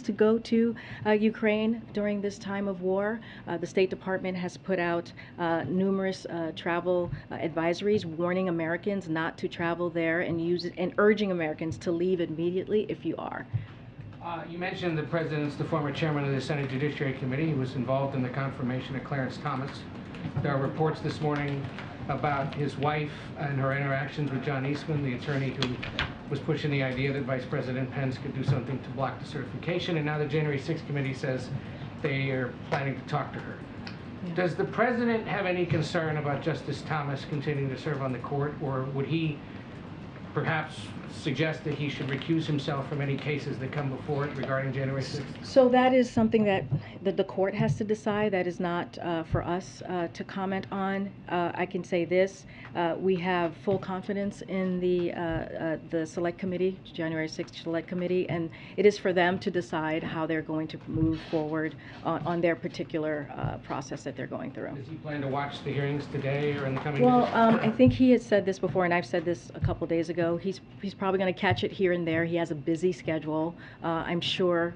Americans to go to Ukraine during this time of war. The State Department has put out numerous travel advisories warning Americans not to travel there and urging Americans to leave immediately if you are. You mentioned the President's the former chairman of the Senate Judiciary Committee. He was involved in the confirmation of Clarence Thomas. There are reports this morning about his wife and her interactions with John Eastman, the attorney who was pushing the idea that Vice President Pence could do something to block the certification, and now the January 6th committee says they are planning to talk to her. Yeah. Does the President have any concern about Justice Thomas continuing to serve on the court, or would he perhaps suggest that he should recuse himself from any cases that come before it regarding January 6th? So that is something that the court has to decide. That is not for us to comment on. I can say this: we have full confidence in the Select Committee, January 6th Select Committee, and it is for them to decide how they're going to move forward on their particular process that they're going through. Does he plan to watch the hearings today or in the coming days? Well, I think he had said this before, and I've said this a couple days ago. He's probably going to catch it here and there. He has a busy schedule. I'm sure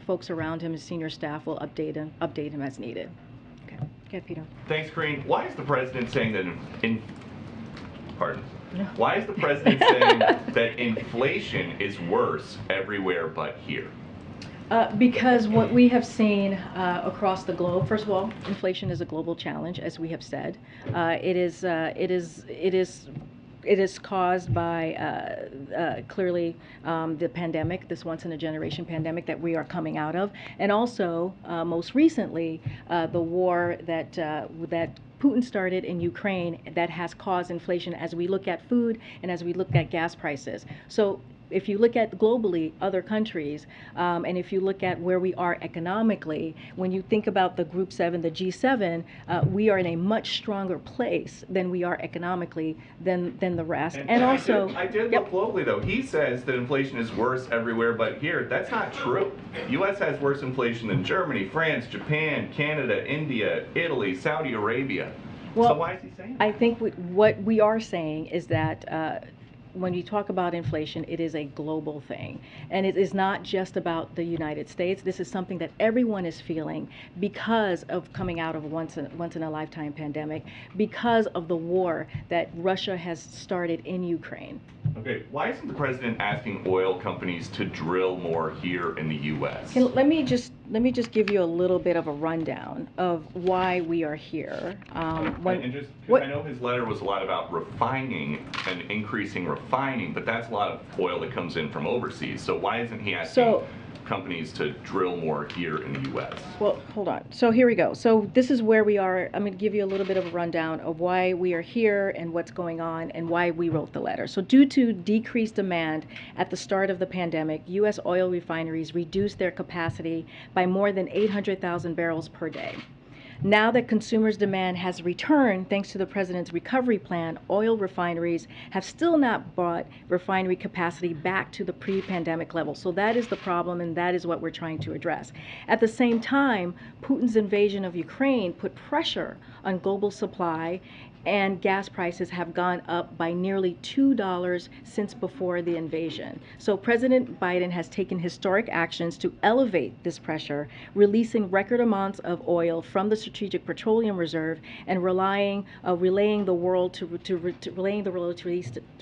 folks around him, his senior staff, will update him as needed. Okay, Peter. Thanks, Karine. Why is the President saying that Why is the President saying that inflation is worse everywhere but here? Because what we have seen across the globe, first of all, inflation is a global challenge, as we have said. It is caused by clearly the pandemic, this once-in-a-generation pandemic that we are coming out of, and also most recently the war that Putin started in Ukraine that has caused inflation as we look at food and as we look at gas prices. So if you look at globally other countries, and if you look at where we are economically, when you think about the Group 7, the G7, we are in a much stronger place than we are economically than the rest. And also, I did look globally though. He says that inflation is worse everywhere but here. That's not true. The U.S. has worse inflation than Germany, France, Japan, Canada, India, Italy, Saudi Arabia. Well, so why is he saying that? I think what we are saying is that when you talk about inflation, it is a global thing. And it is not just about the United States. This is something that everyone is feeling because of coming out of a once-in-a-lifetime pandemic, because of the war that Russia has started in Ukraine. Okay, why isn't the President asking oil companies to drill more here in the U.S.? Let me just give you a little bit of a rundown of why we are here. And just, I know his letter was a lot about refining and increasing refining, but that's a lot of oil that comes in from overseas. So why isn't he asking companies to drill more here in the U.S.? Well, hold on. So here we go. So this is where we are. I'm going to give you a little bit of a rundown of why we are here and what's going on and why we wrote the letter. So due to decreased demand at the start of the pandemic, U.S. oil refineries reduced their capacity by more than 800,000 barrels per day. Now that consumers' demand has returned thanks to the President's recovery plan, oil refineries have still not brought refinery capacity back to the pre-pandemic level. So that is the problem, and that is what we're trying to address. At the same time, Putin's invasion of Ukraine put pressure on global supply, and gas prices have gone up by nearly $2 since before the invasion. So President Biden has taken historic actions to elevate this pressure, releasing record amounts of oil from the Strategic Petroleum Reserve and relaying the world to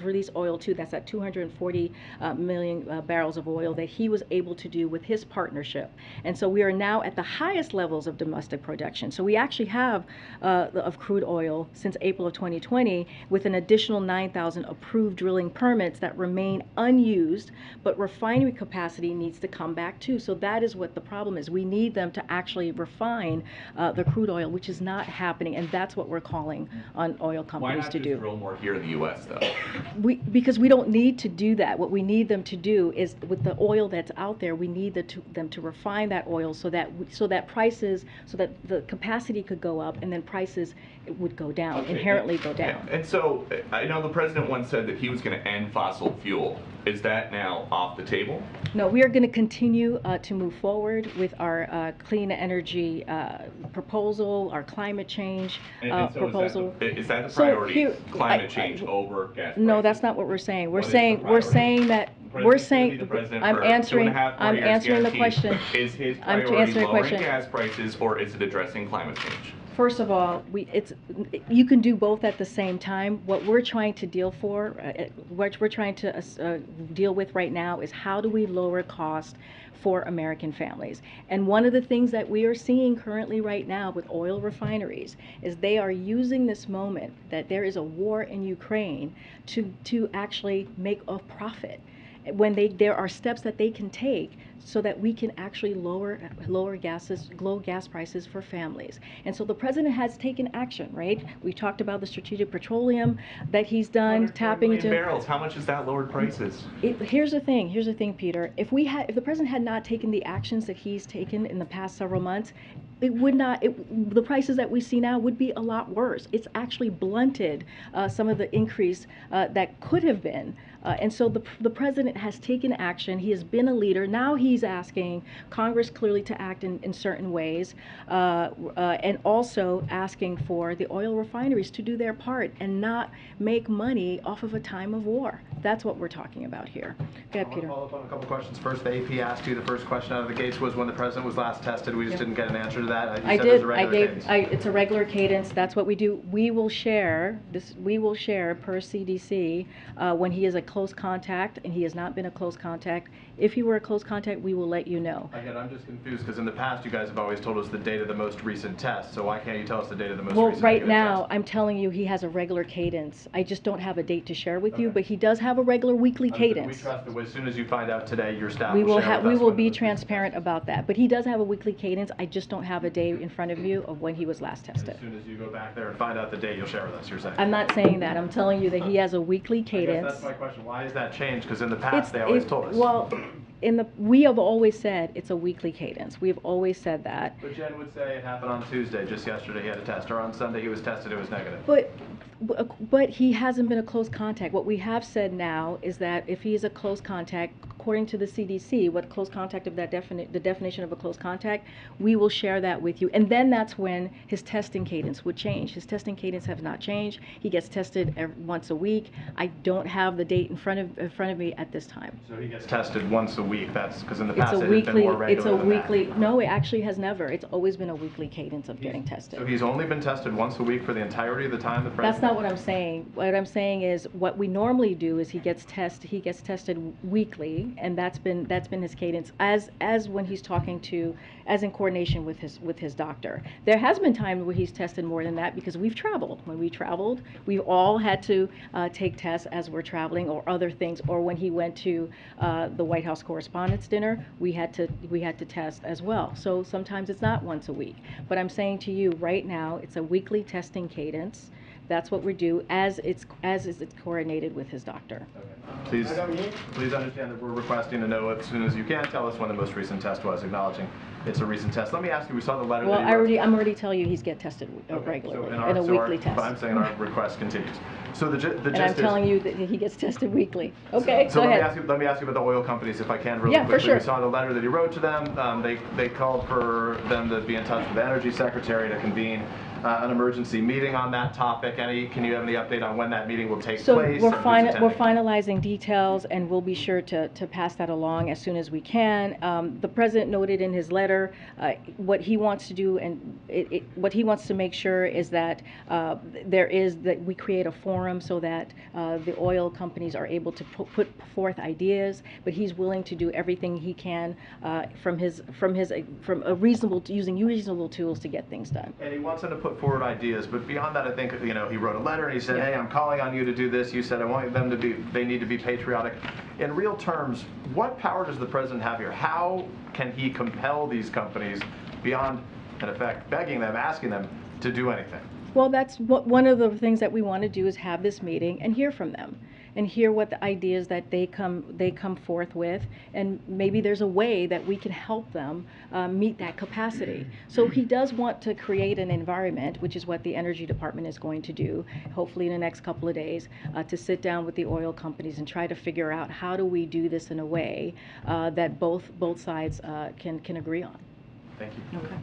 release oil to. That's at 240 million barrels of oil that he was able to do with his partnership. And so we are now at the highest levels of domestic production. So we actually have of crude oil since April of 2020 with an additional 9,000 approved drilling permits that remain unused, but refinery capacity needs to come back too. So that is what the problem is. We need them to actually refine the crude oil, which is not happening, and that's what we're calling on oil companies to do. Why not just drill more here in the U.S. though? Because we don't need to do that. What we need them to do is, with the oil that's out there, we need them to refine that oil so that the capacity could go up and then prices would go down, inherently go down. And so I know the President once said that he was going to end fossil fuel. Is that now off the table? No, we are going to continue to move forward with our clean energy proposal, our climate change proposal. Is that the priority? Climate change over gas prices? No, that's not what we're saying. We're saying that we're saying, the president I'm for answering, 2.5 more I'm years answering the guaranteed. question. Is his I'm priority answering the lowering question. gas prices, or is it addressing climate change? First of all, you can do both at the same time. What we're trying to deal with right now is how do we lower cost for American families. And one of the things that we are seeing currently right now with oil refineries is they are using this moment that there is a war in Ukraine to actually make a profit. When there are steps that they can take so that we can actually lower gas prices for families. And so the president has taken action, right? We talked about the strategic petroleum that he's done, tapping into barrels. How much has that lowered prices? Here's the thing, Peter. If the president had not taken the actions that he's taken in the past several months, the prices that we see now would be a lot worse. It's actually blunted some of the increase that could have been. And so the president has taken action. He has been a leader. Now he's asking Congress clearly to act in certain ways, and also asking for the oil refineries to do their part and not make money off of a time of war. That's what we're talking about here. Go ahead, Peter. I want to follow up on a couple questions. First, the AP asked you the first question out of the gates was when the president was last tested. We just didn't get an answer to that. I did. It's a regular cadence. That's what we do. We will share per CDC when he is a close contact, and he has not been a close contact. If he were a close contact, we will let you know. Again, I'm just confused because in the past you guys have always told us the date of the most recent test. So why can't you tell us the date of the most recent test? Well, right now I'm telling you he has a regular cadence. I just don't have a date to share with you, but he does have a regular weekly cadence. We trust that as soon as you find out today, your staff we will share with us. We will be transparent about that. But he does have a weekly cadence. I just don't have a day in front of you of when he was last tested. As soon as you go back there and find out the date, you'll share with us, you're saying? I'm not saying that. I'm telling you that he has a weekly cadence. I guess that's my question. Why has that changed? Because in the past they always told us. Well, we have always said it's a weekly cadence. We have always said that. But Jen would say it happened on Tuesday. Just yesterday he had a test, or on Sunday he was tested, it was negative. But he hasn't been a close contact. What we have said now is that if he is a close contact, according to the CDC, what close contact of that the definition of a close contact, we will share that with you. And then that's when his testing cadence would change. His testing cadence has not changed. He gets tested once a week. I don't have the date in front of me at this time. So he gets tested once a week. That's because in the past it's a it weekly. Been more regular It's a than weekly. that. No, it actually has never. It's always been a weekly cadence of getting tested. So he's only been tested once a week for the entirety of the time the president. That's not what I'm saying. What I'm saying is what we normally do is he gets tested weekly, and that's been his cadence as when he's talking to, as in coordination with his doctor. There has been times where he's tested more than that because we've traveled. When we traveled, we've all had to take tests as we're traveling, or other things, or when he went to the White House Correspondents' Dinner, we had to test as well. So sometimes it's not once a week. But I'm saying to you right now, it's a weekly testing cadence. That's what we do as it's coordinated with his doctor. Okay. Please understand that we're requesting to know as soon as you can. Tell us when the most recent test was, acknowledging it's a recent test. Let me ask you, we saw the letter that he wrote. I'm already telling you he's get tested regularly in a weekly test. But I'm saying our request continues. So the gist and I'm telling you that he gets tested weekly. Okay, so go let ahead. Let me ask you about the oil companies, if I can, really quickly. For sure. We saw the letter that he wrote to them. They called for them to be in touch with the Energy Secretary to convene an emergency meeting on that topic. Can you have any update on when that meeting will take place? We're finalizing details, and we'll be sure to pass that along as soon as we can. The president noted in his letter what he wants to do, and what he wants to make sure is that that we create a forum so that the oil companies are able to put forth ideas. But he's willing to do everything he can using reasonable tools to get things done. And he wants them to put forward ideas, but beyond that, I think he wrote a letter and he said, hey, I'm calling on you to do this. You said I want them to they need to be patriotic. In real terms, what power does the president have here? How can he compel these companies beyond, in effect, begging them, asking them to do anything? Well, that's one of the things that we want to do is have this meeting and hear from them, and hear what the ideas that they come forth with, and maybe there's a way that we can help them meet that capacity. So he does want to create an environment, which is what the Energy Department is going to do, hopefully in the next couple of days, to sit down with the oil companies and try to figure out how do we do this in a way that both sides can agree on. Thank you. Okay.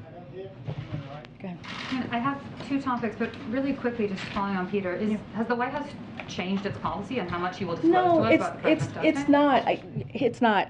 Okay. And I have two topics, but really quickly, just following on Peter, has the White House government changed its policy on how much you will disclose No, to us about the president's testing? it's not. It's not.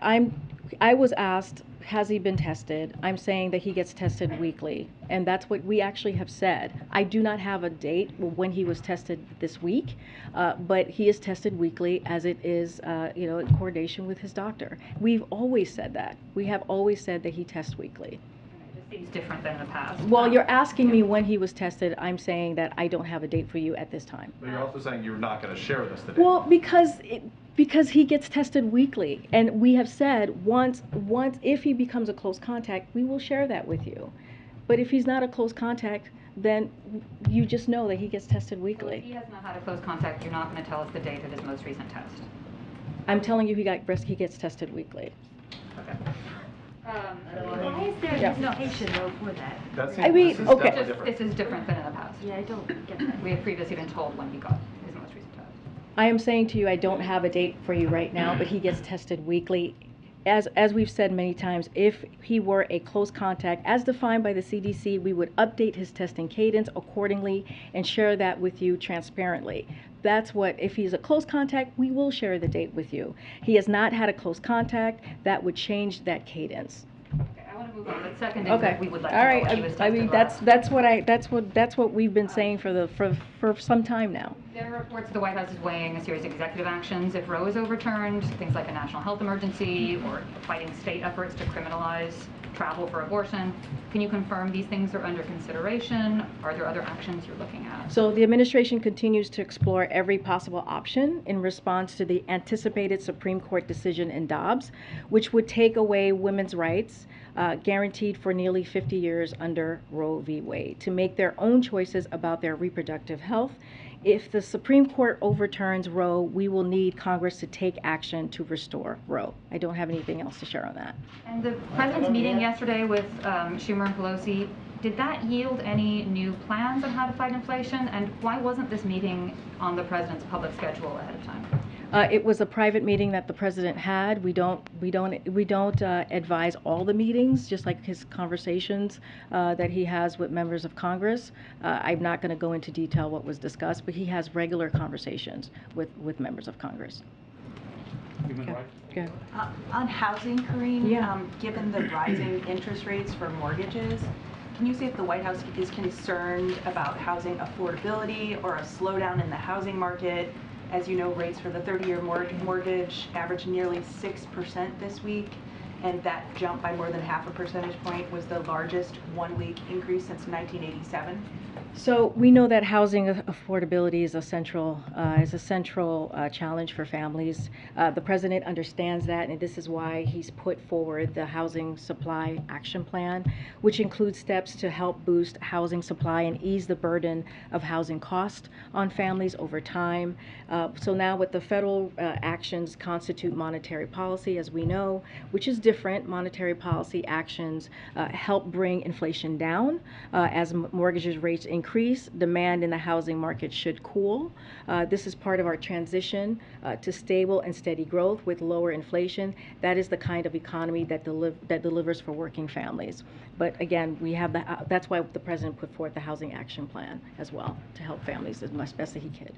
I was asked, has he been tested? I'm saying that he gets tested weekly, and that's what we actually have said. I do not have a date when he was tested this week, but he is tested weekly, as it is, in coordination with his doctor. We've always said that. We have always said that he tests weekly. It just seems different than in the past. Well, you're asking me when he was tested. I'm saying that I don't have a date for you at this time. But you're also saying you're not going to share with us the date. Well, because he gets tested weekly, and we have said once if he becomes a close contact, we will share that with you. But if he's not a close contact, then you just know that he gets tested So if weekly. he has not had a close contact, you're not going to tell us the date of his most recent test? I'm telling you, he gets tested weekly. Okay. Why is there Yeah. a notation though for that? That's, I mean, this is okay. definitely Just, different. this is different than in the past. Yeah, I don't get that. We have previously been told when he got his most recent test. I am saying to you, I don't have a date for you right now, but he gets tested weekly. As we've said many times, if he were a close contact, as defined by the CDC, we would update his testing cadence accordingly and share that with you transparently. That's what, if he's a close contact, we will share the date with you. He has not had a close contact, that would change that cadence. Okay, I want to move on. The second is Okay. that we would like All to know right. when he was I mean, tested last. that's what we've been saying for some time now. There are reports the White House is weighing a series of executive actions if Roe is overturned, things like a national health emergency or fighting state efforts to criminalize travel for abortion. Can you confirm these things are under consideration? Are there other actions you're looking at? So the administration continues to explore every possible option in response to the anticipated Supreme Court decision in Dobbs, which would take away women's rights guaranteed for nearly 50 years under Roe v. Wade to make their own choices about their reproductive health. If the Supreme Court overturns Roe, we will need Congress to take action to restore Roe. I don't have anything else to share on that. And the president's meeting yesterday with Schumer and Pelosi, did that yield any new plans on how to fight inflation? And why wasn't this meeting on the president's public schedule ahead of time? It was a private meeting that the president had. We don't advise all the meetings, just like his conversations that he has with members of Congress. I'm not going to go into detail what was discussed, but he has regular conversations with members of Congress. Okay. On housing, Karine, Yeah. Given the rising interest rates for mortgages, can you say if the White House is concerned about housing affordability or a slowdown in the housing market? As you know, rates for the 30-year mortgage averaged nearly 6% this week, and that jump by more than half a percentage point was the largest one-week increase since 1987. So we know that housing affordability is a central challenge for families. The president understands that, and this is why he's put forward the Housing Supply Action Plan, which includes steps to help boost housing supply and ease the burden of housing cost on families over time. So now with the federal actions constitute monetary policy, as we know, which is different. Monetary policy actions help bring inflation down as mortgages rates increase. Demand in the housing market should cool. This is part of our transition to stable and steady growth with lower inflation. That is the kind of economy that delivers for working families. But again, we have that's why the president put forth the Housing Action Plan as well, to help families as much best as he could.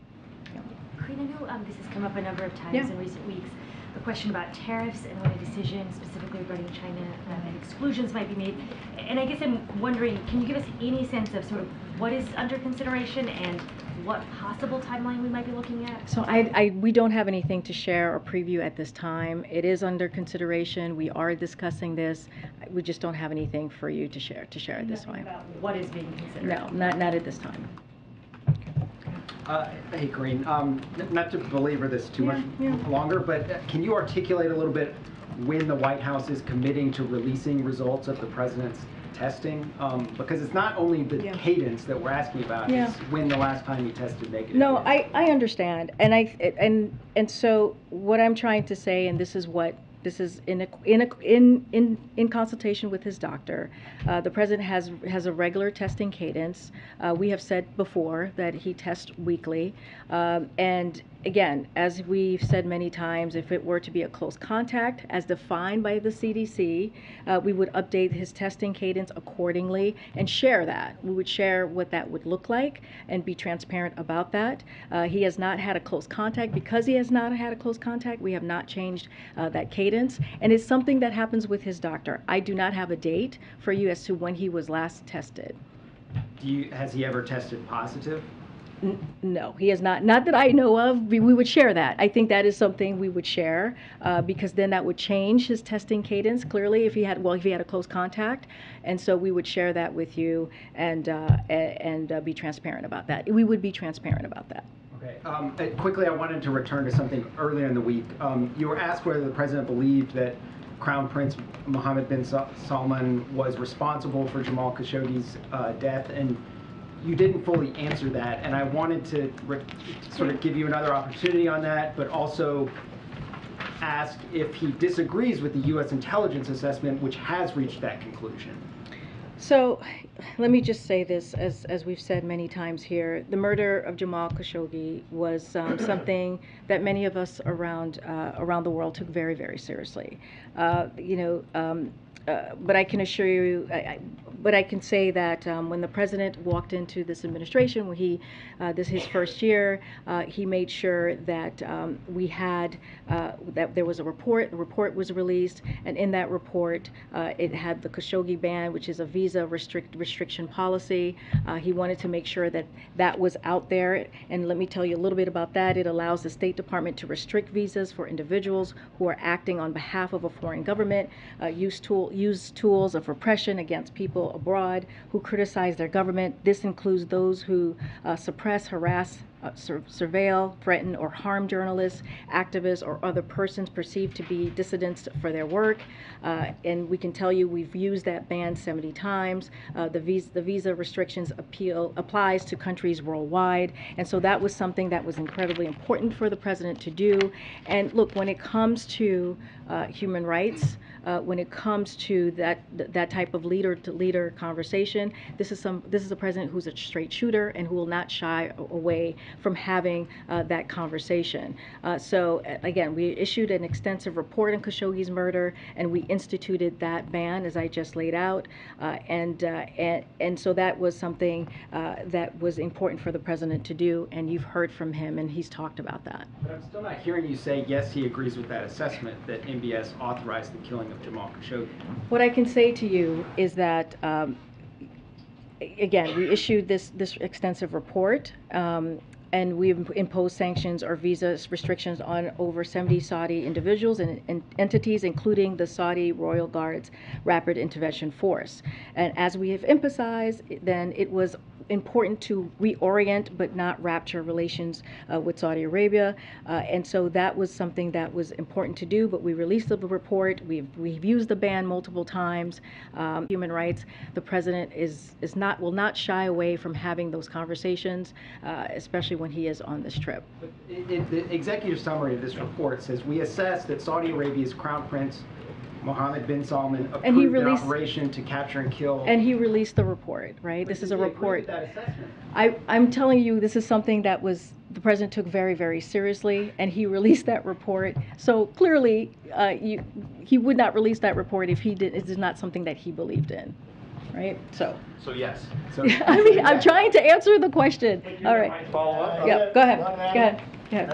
Yeah. Karine, I know this has come up a number of times Yeah. in recent weeks. The question about tariffs and when a decision specifically regarding China and exclusions might be made. And I guess I'm wondering, can you give us any sense of sort of what is under consideration and what possible timeline we might be looking at? So we don't have anything to share or preview at this time. It is under consideration. We are discussing this. We just don't have anything for you to share at this time. About what is being considered? No, not at this time. Hey, Karine, not to belabor this too much longer, but can you articulate a little bit when the White House is committing to releasing results of the president's testing? Because it's not only the cadence that we're asking about, it's when the last time he tested negative. No, I understand. And so what I'm trying to say, and this is what This is in consultation with his doctor. The president has a regular testing cadence. We have said before that he tests weekly, and again, as we've said many times, if it were to be a close contact as defined by the CDC, we would update his testing cadence accordingly and share that. We would share what that would look like and be transparent about that. He has not had a close contact. Because he has not had a close contact, we have not changed that cadence, and it's something that happens with his doctor. I do not have a date for you as to when he was last tested. Has he ever tested positive? No, he has not. Not that I know of. We would share that. I think that is something we would share because then that would change his testing cadence clearly if he had a close contact, and so we would share that with you and be transparent about that. We would be transparent about that. Okay. Quickly, I wanted to return to something earlier in the week. You were asked whether the president believed that Crown Prince Mohammed bin Salman was responsible for Jamal Khashoggi's death, and you didn't fully answer that, and I wanted to sort of give you another opportunity on that, but also ask if he disagrees with the U.S. intelligence assessment, which has reached that conclusion. So let me just say this, as we've said many times here, the murder of Jamal Khashoggi was something that many of us around the world took very, very seriously. But I can assure you, but I can say that when the president walked into this administration, when this his first year, he made sure that we had that there was a report. The report was released, and in that report, it had the Khashoggi ban, which is a visa restriction policy. He wanted to make sure that that was out there, and let me tell you a little bit about that. It allows the State Department to restrict visas for individuals who are acting on behalf of a foreign government, use tools of repression against people abroad who criticize their government. This includes those who suppress, harass, surveil, threaten, or harm journalists, activists, or other persons perceived to be dissidents for their work. And we can tell you we've used that ban 70 times. The visa restrictions applies to countries worldwide. And so that was something that was incredibly important for the president to do. And look, when it comes to human rights, when it comes to that type of leader-to-leader conversation, this is a president who's a straight shooter and who will not shy away from having that conversation. So again, we issued an extensive report on Khashoggi's murder, and we instituted that ban as I just laid out, and so that was something that was important for the president to do, and you've heard from him, and he's talked about that. But I'm still not hearing you say yes, he agrees with that assessment that MBS authorized the killing of Jamal Khashoggi. What I can say to you is that again, we issued this extensive report, and we've imposed sanctions or visa restrictions on over 70 Saudi individuals and entities, including the Saudi Royal Guard's Rapid Intervention Force. And as we have emphasized, then it was important to reorient but not rupture relations with Saudi Arabia, and so that was something that was important to do. But we released the report. We've used the ban multiple times. Human rights. The president will not shy away from having those conversations, especially when he is on this trip. But the executive summary of this report says we assess that Saudi Arabia's Crown Prince Mohammed bin Salman approved an operation to capture and kill. And he released the report, right? But this is a report. That assessment? I'm telling you, this is something that the president took very, very seriously, and he released that report. So clearly, he would not release that report if it is not something that he believed in, right? So yes. So, I mean, I'm trying to answer the question. All right. Follow up? Yeah, go ahead. Go ahead. Yeah.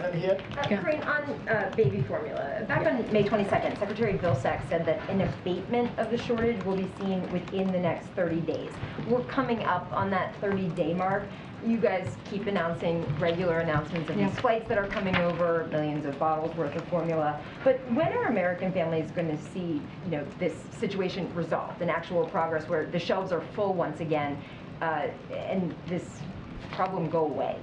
Karine, on baby formula, back on May 22nd, Secretary Vilsack said that an abatement of the shortage will be seen within the next 30 days. We're coming up on that 30-day mark. You guys keep announcing regular announcements of these flights that are coming over, millions of bottles worth of formula. But when are American families going to see, this situation resolved, an actual progress where the shelves are full once again, and this problem go away?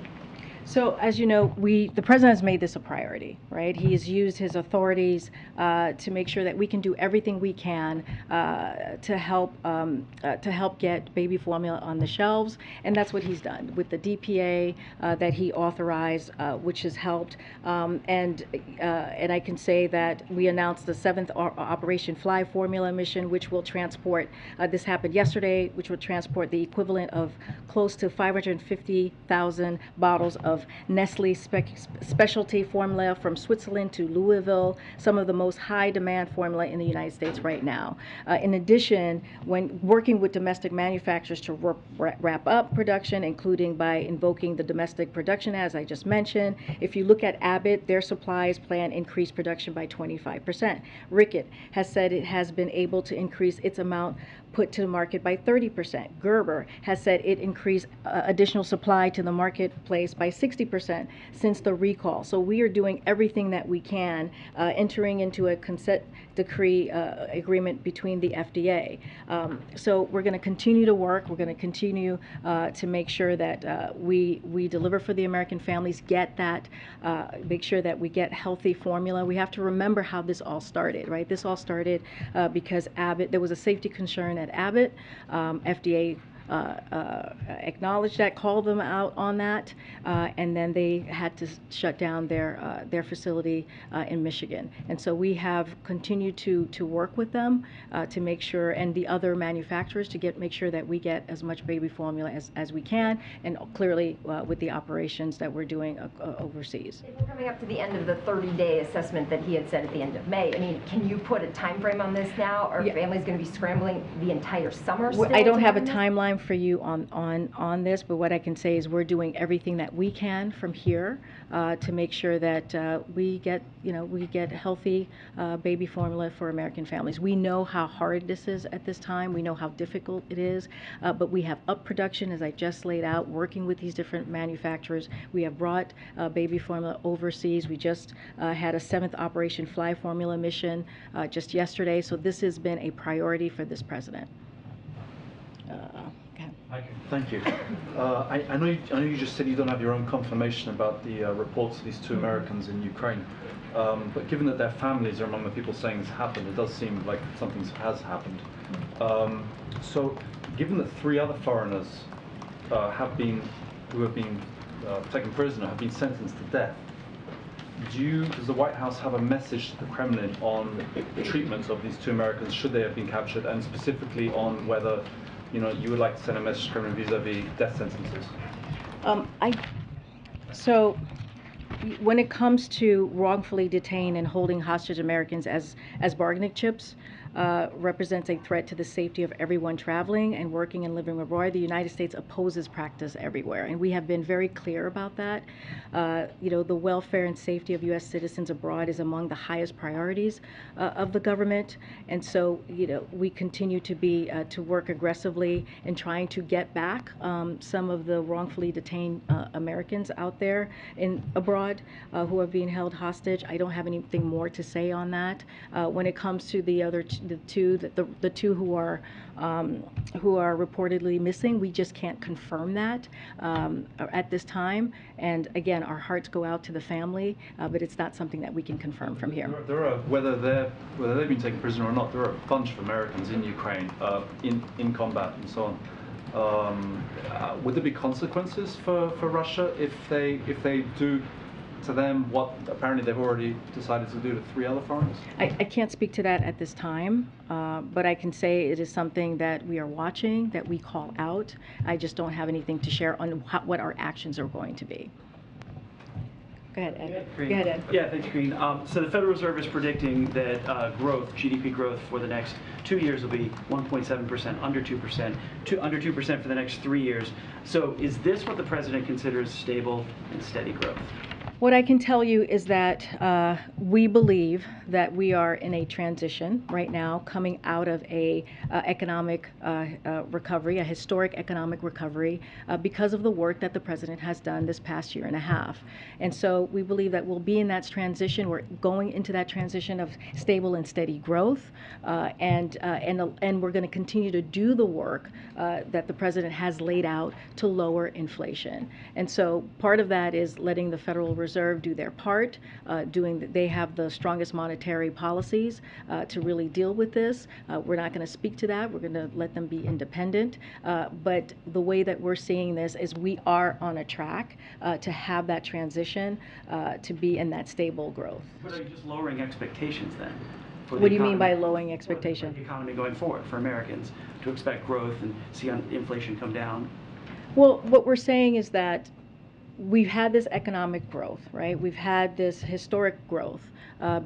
So, as you know, the president has made this a priority, right? He has used his authorities to make sure that we can do everything we can to help get baby formula on the shelves, and that's what he's done with the DPA that he authorized, which has helped. And I can say that we announced the 7th Operation Fly Formula mission, which will transport. This happened yesterday, which will transport the equivalent of close to 550,000 bottles of Nestle specialty formula from Switzerland to Louisville, some of the most high demand formula in the United States right now. In addition, when working with domestic manufacturers to wrap up production, including by invoking the Domestic Production Act, as I just mentioned. If you look at Abbott, their supplies plan increased production by 25%. Rickett has said it has been able to increase its amount put to the market by 30%. Gerber has said it increased additional supply to the marketplace by 60% since the recall. So we are doing everything that we can, entering into a consent decree agreement between the FDA. So we're going to continue to work. We're going to continue to make sure that we deliver for the American families, get that, make sure that we get healthy formula. We have to remember how this all started, right? This all started because Abbott, there was a safety concern at Abbott. FDA acknowledged that, called them out on that, and then they had to shut down their facility in Michigan. And so we have continued to work with them to make sure, and the other manufacturers to make sure that we get as much baby formula as we can, and clearly with the operations that we're doing overseas. If we're coming up to the end of the 30-day assessment that he had said at the end of May, I mean, can you put a time frame on this now? Are families going to be scrambling the entire summer still? I don't have a timeline for you on this, but what I can say is we're doing everything that we can from here to make sure that we get healthy baby formula for American families. We know how hard this is at this time. We know how difficult it is, but we have up production, as I just laid out, working with these different manufacturers. We have brought baby formula overseas. We just had a 7th Operation Fly Formula mission just yesterday, so this has been a priority for this president. Thank you. I know you just said you don't have your own confirmation about the reports of these 2 Americans in Ukraine, but given that their families are among the people saying this happened, it does seem like something has happened. So, given that 3 other foreigners who have been taken prisoner have been sentenced to death, does the White House have a message to the Kremlin on the treatment of these 2 Americans should they have been captured, and specifically on whether you would like to send a message to Kremlin vis-a-vis death sentences? So when it comes to wrongfully detained and holding hostage Americans as bargaining chips, represents a threat to the safety of everyone traveling and working and living abroad. The United States opposes practice everywhere, and we have been very clear about that. The welfare and safety of U.S. citizens abroad is among the highest priorities of the government, and so we continue to work aggressively in trying to get back some of the wrongfully detained Americans out there abroad who are being held hostage. I don't have anything more to say on that. When it comes to the other the two who are reportedly missing, we just can't confirm that at this time. And again, our hearts go out to the family, but it's not something that we can confirm from here. There are, whether they've been taken prisoner or not, there are a bunch of Americans in Ukraine in combat and so on. Would there be consequences for Russia if they do to them what apparently they've already decided to do to 3 other foreigners? I can't speak to that at this time, but I can say it is something that we are watching, that we call out. I just don't have anything to share on what our actions are going to be. Go ahead, Ed. Go ahead, Ed. Yeah, thanks, Karine. So the Federal Reserve is predicting that GDP growth for the next 2 years will be 1.7%, under 2%, under 2% for the next 3 years. So is this what the president considers stable and steady growth? What I can tell you is that we believe that we are in a transition right now, coming out of a economic recovery, a historic economic recovery, because of the work that the president has done this past year and a half. And so we believe that we'll be in that transition. We're going into that transition of stable and steady growth, and we're going to continue to do the work that the president has laid out to lower inflation. And so part of that is letting the Federal Reserve do their part, they have the strongest monetary policies to really deal with this. We're not going to speak to that. We're going to let them be independent. But the way that we're seeing this is we are on a track to have that transition to be in that stable growth. But are you just lowering expectations then? What do you mean by lowering expectation? For the economy going forward, for Americans to expect growth and see inflation come down? Well, what we're saying is that we've had this economic growth, right? We've had this historic growth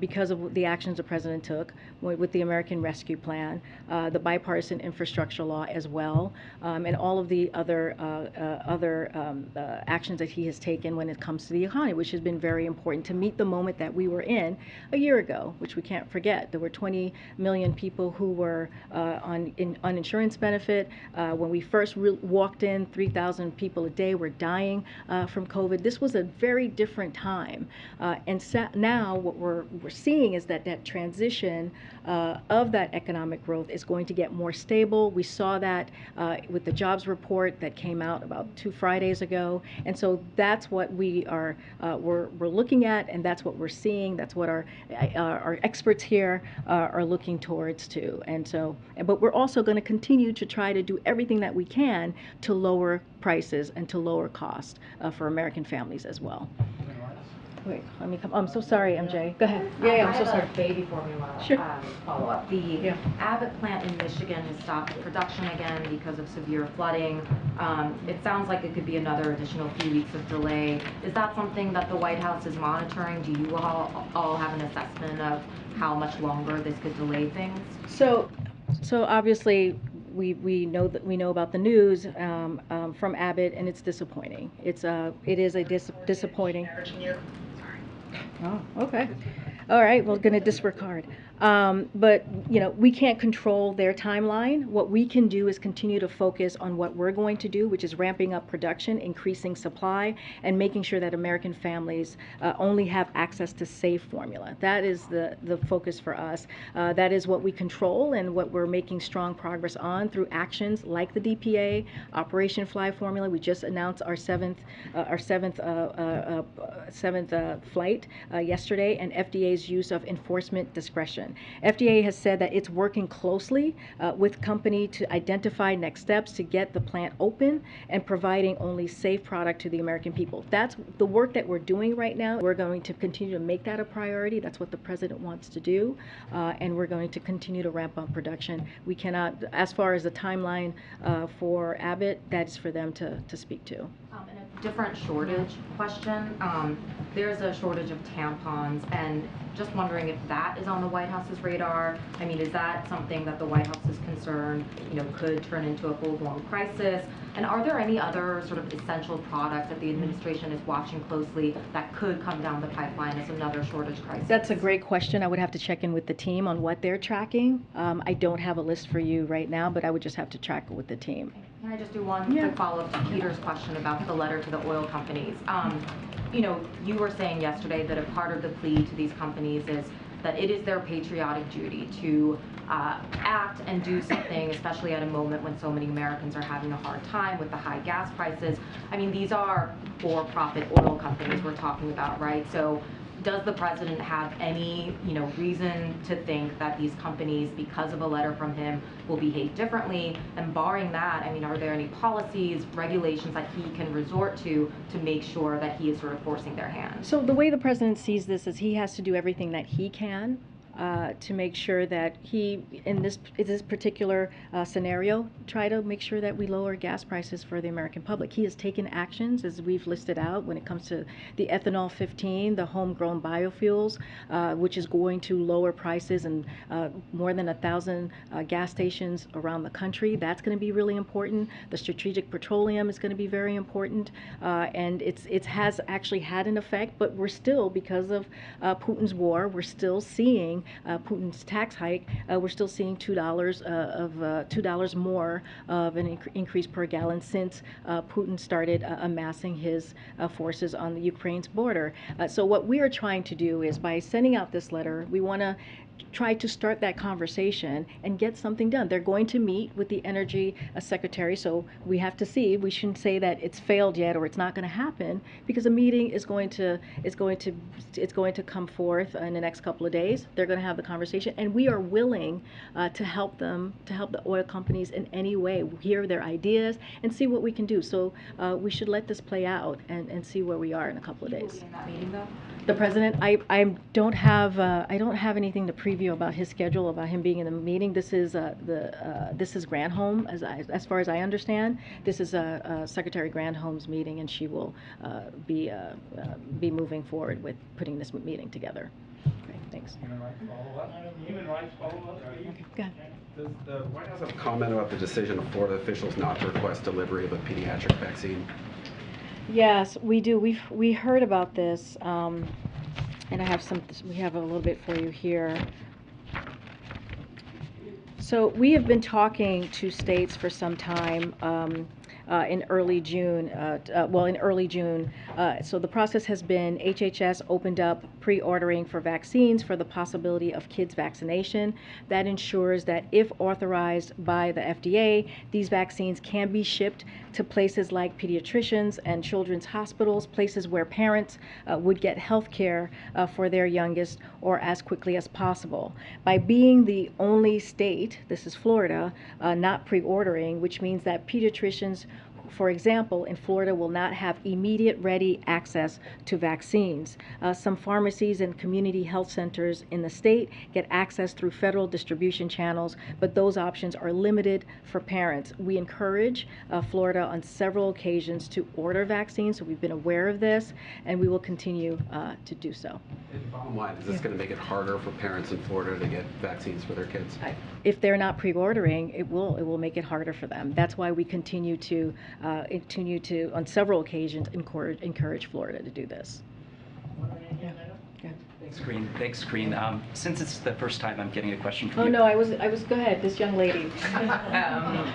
because of the actions the president took with the American Rescue Plan, the bipartisan infrastructure law as well, and all of the other actions that he has taken when it comes to the economy, which has been very important to meet the moment that we were in a year ago, which we can't forget. There were 20 million people who were on insurance benefit. When we first walked in, 3,000 people a day were dying from COVID. This was a very different time. And now what we're seeing is that transition of that economic growth is going to get more stable. We saw that with the jobs report that came out about 2 Fridays ago. And so that's what we're looking at, and that's what we're seeing. That's what our experts here are looking towards too. And so, but we're also going to continue to try to do everything that we can to lower prices and to lower cost for American families as well. Wait, let me come. I'm so sorry, MJ. Go ahead. Yeah, I'm so sorry. Baby formula Sure. follow-up. The Abbott plant in Michigan has stopped production again because of severe flooding. It sounds like it could be another additional few weeks of delay. Is that something that the White House is monitoring? Do you all have an assessment of how much longer this could delay things? So obviously, we know about the news from Abbott, and it's disappointing. It is a disappointing. Oh, okay. All right, we're going to disregard. But, we can't control their timeline. What we can do is continue to focus on what we're going to do, which is ramping up production, increasing supply, and making sure that American families only have access to safe formula. That is the focus for us. That is what we control and what we're making strong progress on through actions like the DPA, Operation Fly Formula. We just announced our seventh flight yesterday, and FDA's use of enforcement discretion. FDA has said that it's working closely with company to identify next steps to get the plant open and providing only safe product to the American people. That's the work that we're doing right now. We're going to continue to make that a priority. That's what the president wants to do, and we're going to continue to ramp up production. We cannot, as far as the timeline for Abbott, that's for them to speak to. And a different shortage question. There's a shortage of tampons, and just wondering if that is on the White House's radar. I mean, is that something that the White House is concerned, could turn into a full-blown crisis? And are there any other sort of essential products that the administration is watching closely that could come down the pipeline as another shortage crisis? That's a great question. I would have to check in with the team on what they're tracking. I don't have a list for you right now, but I would just have to track it with the team. Can I just do one quick follow-up to Peter's question about the letter to the oil companies? You were saying yesterday that a part of the plea to these companies is that it is their patriotic duty to act and do something, especially at a moment when so many Americans are having a hard time with the high gas prices. I mean, these are for-profit oil companies we're talking about, right? So does the president have any, reason to think that these companies, because of a letter from him, will behave differently? And barring that, I mean, are there any policies, regulations that he can resort to make sure that he is sort of forcing their hand? So the way the president sees this is he has to do everything that he can to make sure that he, in this particular scenario, try to make sure that we lower gas prices for the American public. He has taken actions, as we've listed out, when it comes to the ethanol 15, the homegrown biofuels, which is going to lower prices in more than 1,000 gas stations around the country. That's going to be really important. The strategic petroleum is going to be very important, and it has actually had an effect, but we're still, because of Putin's war, we're still seeing Putin's tax hike, we're still seeing $2 more of an increase per gallon since Putin started amassing his forces on the Ukraine's border. So what we are trying to do is, by sending out this letter, we want to try to start that conversation and get something done. They're going to meet with the energy secretary, so we have to see. We shouldn't say that it's failed yet or it's not going to happen, because a meeting is going to come forth in the next couple of days. They're going to have the conversation, and we are willing to help them, to help the oil companies in any way, hear their ideas and see what we can do. So we should let this play out and see where we are in a couple of days. Will be in that meeting, though? The president, I don't have anything to preview about his schedule, about him being in the meeting. This is Granholm, as far as I understand. This is Secretary Granholm's meeting, and she will be moving forward with putting this meeting together. Okay, thanks. Human rights follow-up. Human rights follow-up. Okay, go ahead. Does the White House have a comment about the decision of Florida officials not to request delivery of a pediatric vaccine? Yes, we do. We heard about this, and we have a little bit for you here. So we have been talking to states for some time. In early June. So the process has been, HHS opened up pre-ordering for vaccines for the possibility of kids vaccination. That ensures that if authorized by the FDA, these vaccines can be shipped to places like pediatricians and children's hospitals, places where parents would get health care for their youngest, or as quickly as possible. By being the only state, this is Florida, not pre-ordering, which means that pediatricians, for example, in Florida, will not have immediate ready access to vaccines. Some pharmacies and community health centers in the state get access through federal distribution channels, but those options are limited for parents. We encourage Florida on several occasions to order vaccines, so we've been aware of this, and we will continue to do so. And bottom line, is this going to make it harder for parents in Florida to get vaccines for their kids? If they're not pre-ordering, it will make it harder for them. That's why we continue to on several occasions, encourage Florida to do this. Yeah. Thanks, Karine. Since it's the first time I'm getting a question from you. Oh, no, I was, go ahead, this young lady.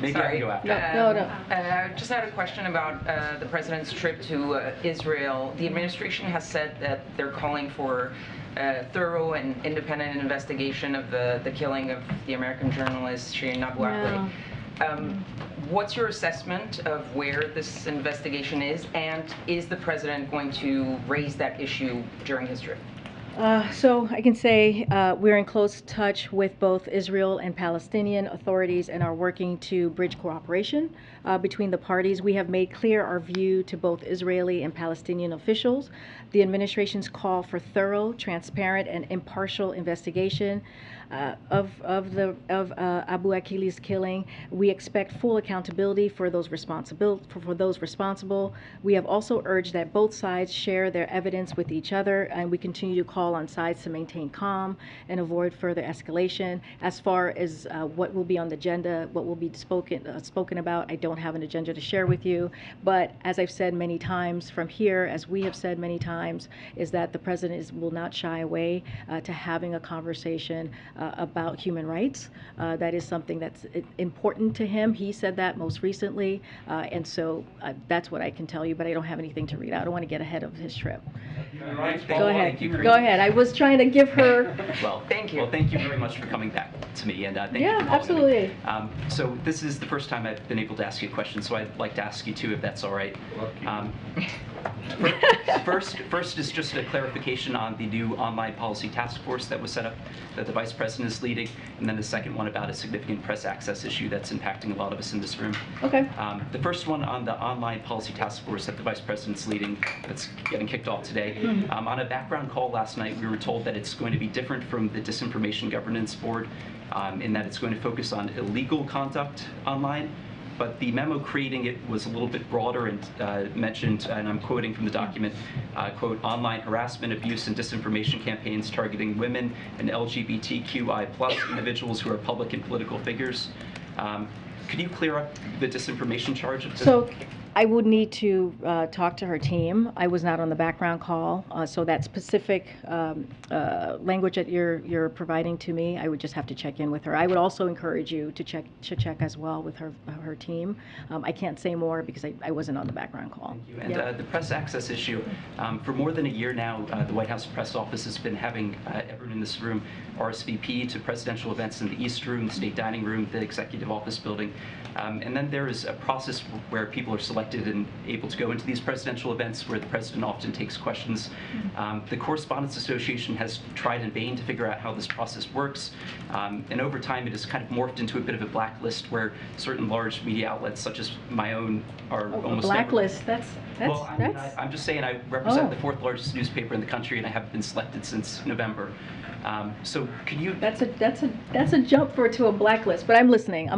Maybe I can go after. No. I just had a question about the president's trip to Israel. The administration has said that they're calling for a thorough and independent investigation of the killing of the American journalist Shireen Abu Akleh. What's your assessment of where this investigation is, and is the president going to raise that issue during his trip? So I can say we're in close touch with both Israel and Palestinian authorities and are working to bridge cooperation between the parties. We have made clear our view to both Israeli and Palestinian officials. The administration's call for thorough, transparent, and impartial investigation of Abu Akleh's killing. We expect full accountability for those responsible. We have also urged that both sides share their evidence with each other, and we continue to call on sides to maintain calm and avoid further escalation. As far as what will be on the agenda, what will be spoken about, I don't have an agenda to share with you. But as I've said many times from here, as we have said many times, is that the president will not shy away to having a conversation about human rights. That is something that's important to him. He said that most recently, and so that's what I can tell you, but I don't have anything to read out. I don't want to get ahead of his trip. Go ahead. Go ahead. I was trying to give her... Well, thank you. Well, thank you very much for coming back to me, and thank you for calling absolutely. me. So this is the first time I've been able to ask you a question, so I'd like to ask you two, if that's all right. First is just a clarification on the new online policy task force that was set up that the Vice President is leading, and then the second one about a significant press access issue that's impacting a lot of us in this room. Okay. The first one on the online policy task force that the Vice President's leading, that's getting kicked off today. On a background call last night, we were told that it's going to be different from the Disinformation Governance Board in that it's going to focus on illegal conduct online. But the memo creating it was a little bit broader and mentioned, and I'm quoting from the document, quote, online harassment, abuse, and disinformation campaigns targeting women and LGBTQI+ individuals who are public and political figures. Could you clear up the disinformation charge of this? So I would need to talk to her team. I was not on the background call, so that specific language that you're providing to me, I would just have to check in with her. I would also encourage you to check as well with her team. I can't say more because I wasn't on the background call. Thank you. And the press access issue, for more than a year now, the White House press office has been having everyone in this room RSVP to presidential events in the East Room, the State Dining Room, the Executive Office Building. And then there is a process where people are selected and able to go into these presidential events where the president often takes questions. The Correspondents Association has tried in vain to figure out how this process works. And over time, it has kind of morphed into a bit of a blacklist where certain large media outlets, such as my own, are almost blacklist. Well, I'm just saying I represent the fourth largest newspaper in the country, and I have been selected since November. So can you? That's a jump to a blacklist. But I'm listening. I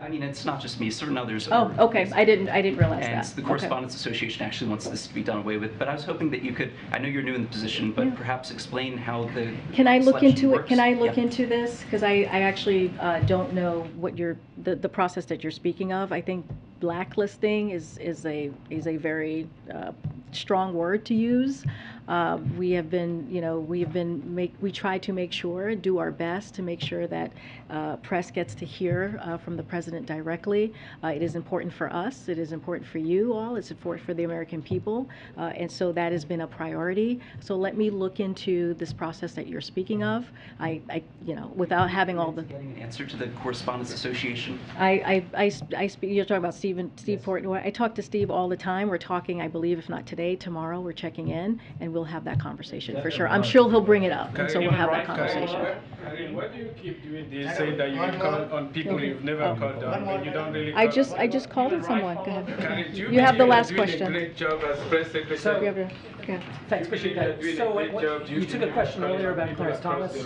mean, it's not just me. Certain others. Oh, okay. I didn't realize and that. And the Correspondents Association actually wants this to be done away with. But I was hoping that you could. I know you're new in the position, but perhaps explain how the. Can I look into works? it? Can I look into this? Because I actually don't know what the process that you're speaking of. I think blacklisting is a very strong word to use. We have been, we try to make sure, do our best to make sure that press gets to hear from the president directly. It is important for us. It is important for you all. It's important for the American people. And so that has been a priority. So let me look into this process that you're speaking of. Without having all the. Getting an answer to the Correspondents Association. You're talking about Steve Portnoy. I talk to Steve all the time. We're talking, I believe, if not today, tomorrow, we're checking in, and we'll have that conversation for sure. I'm sure he'll bring it up, and so we'll have that conversation. Karine, why do you keep doing this, saying that you will call on people you've never called on, but you don't really call I just called on someone. Go ahead. Karine, You have the last doing question. A great job as press secretary. So, Okay. thanks, appreciate that. So you took a question earlier about Clarence Thomas,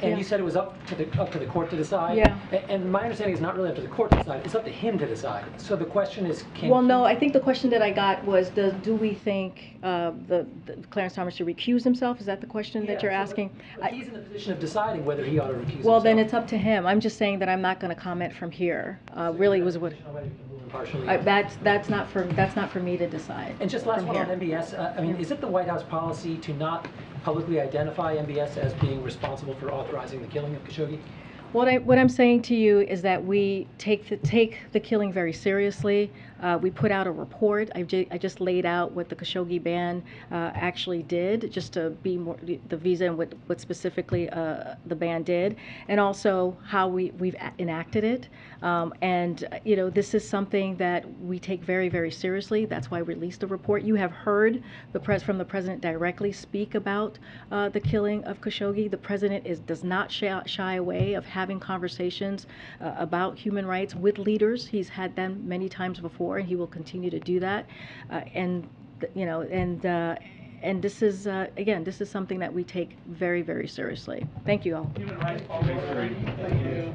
and you said it was up to the court to decide. Yeah. And my understanding is not really up to the court to decide; it's up to him to decide. So the question is, well, no, I think the question that I got was, do we think the Clarence Thomas should recuse himself? Is that the question that you're asking? He's in the position of deciding whether he ought to recuse himself. Well, then it's up to him. I'm just saying that I'm not going to comment from here. Really, was what. That's not for me to decide. And just last one on MBS. I mean, is it the White House policy to not publicly identify MBS as being responsible for authorizing the killing of Khashoggi? What I'm saying to you is that we take the killing very seriously. We put out a report. I just laid out what the Khashoggi ban actually did, just to be more the visa and what specifically the ban did, and also how we've enacted it. And this is something that we take very, very seriously. That's why we released the report. You have heard from the president directly speak about the killing of Khashoggi. The president does not shy away of having conversations about human rights with leaders. He's had them many times before, and he will continue to do that. And this is again, this is something that we take very, very seriously. Thank you all. Human rights. Thank you.